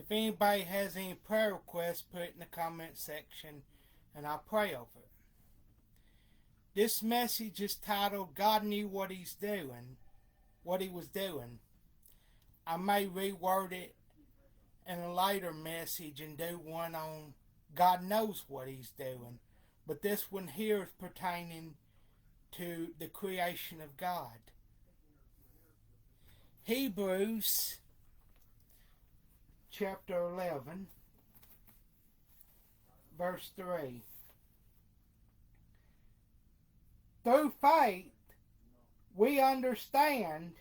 If anybody has any prayer requests, put it in the comment section and I'll pray over it. This message is titled, God Knew What He was doing. I may reword it in a later message and do one on God knows what He's doing. But this one here is pertaining to the creation of God. Hebrews chapter 11, verse 3. Through faith, we understand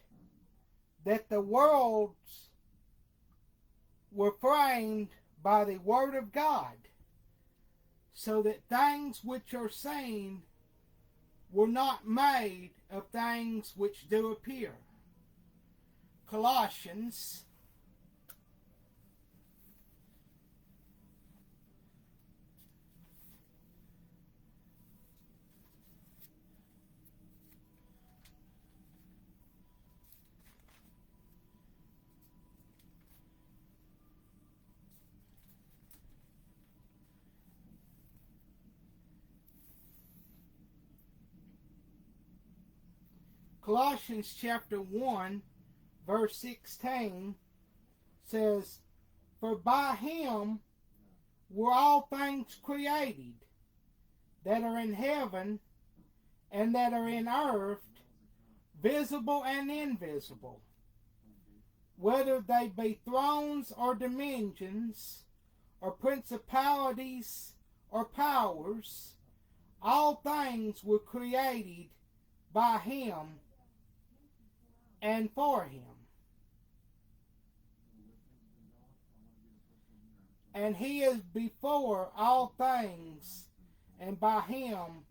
that the worlds were framed by the Word of God, so that things which are seen were not made of things which do appear. Colossians chapter 1, verse 16 says, For by Him were all things created, that are in heaven and that are in earth, visible and invisible, whether they be thrones or dominions, or principalities or powers, all things were created by Him and for Him. And He is before all things, and by Him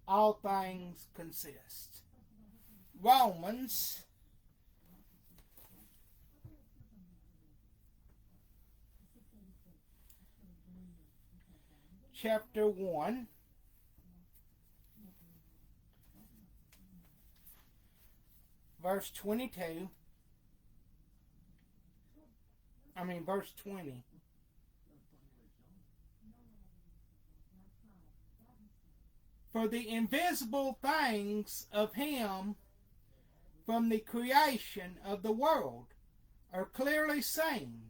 all things consist. Romans chapter 1, verse 20. For the invisible things of Him from the creation of the world are clearly seen,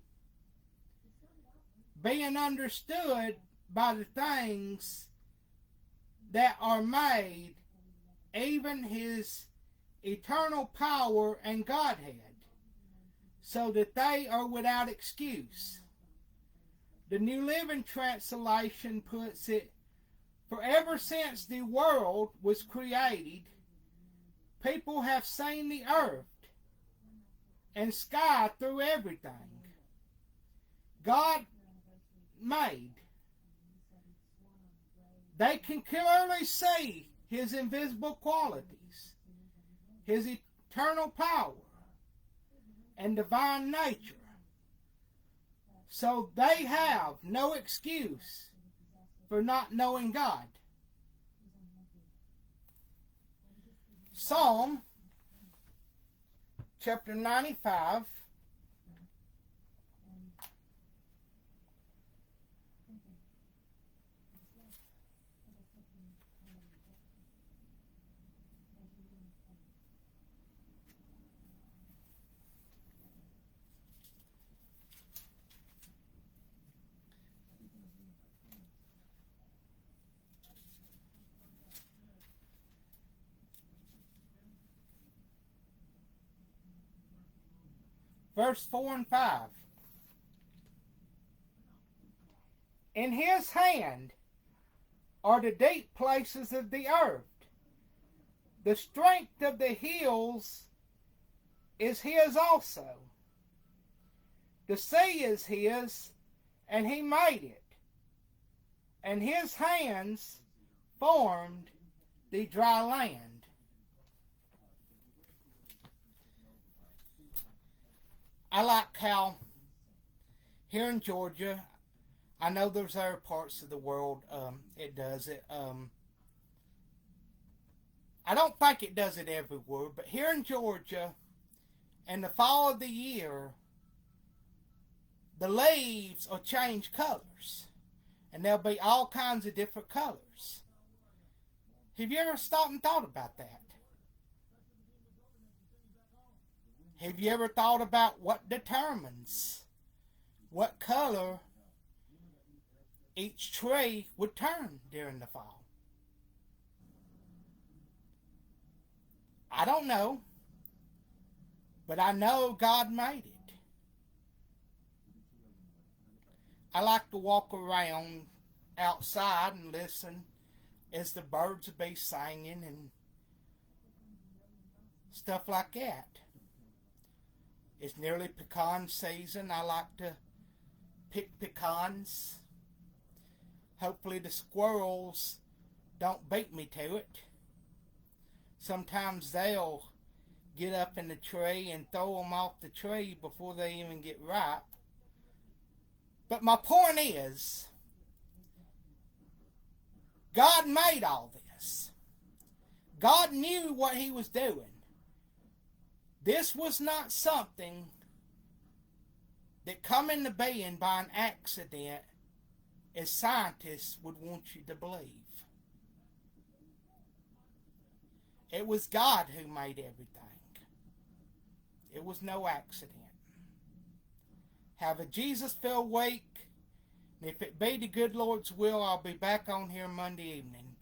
being understood by the things that are made, even His eternal power and Godhead, so that they are without excuse. The New Living Translation puts it, For ever since the world was created, people have seen the earth and sky through everything God made. They can clearly see His invisible qualities, His eternal power, and divine nature. So they have no excuse for not knowing God. Psalm chapter 95, verse 4 and 5. In His hand are the deep places of the earth. The strength of the hills is His also. The sea is His, and He made it. And His hands formed the dry land. I like how here in Georgia, I know there's other parts of the world it does it. I don't think it does it everywhere, but here in Georgia, in the fall of the year, the leaves will change colors. And there'll be all kinds of different colors. Have you ever stopped and thought about that? Have you ever thought about what determines what color each tree would turn during the fall? I don't know, but I know God made it. I like to walk around outside and listen as the birds be singing and stuff like that. It's nearly pecan season. I like to pick pecans. Hopefully the squirrels don't beat me to it. Sometimes they'll get up in the tree and throw them off the tree before they even get ripe. But my point is, God made all this. God knew what he was doing. This was not something that come into being by an accident, as scientists would want you to believe. It was God who made everything. It was no accident. Have a Jesus-filled week. And if it be the good Lord's will, I'll be back on here Monday evening.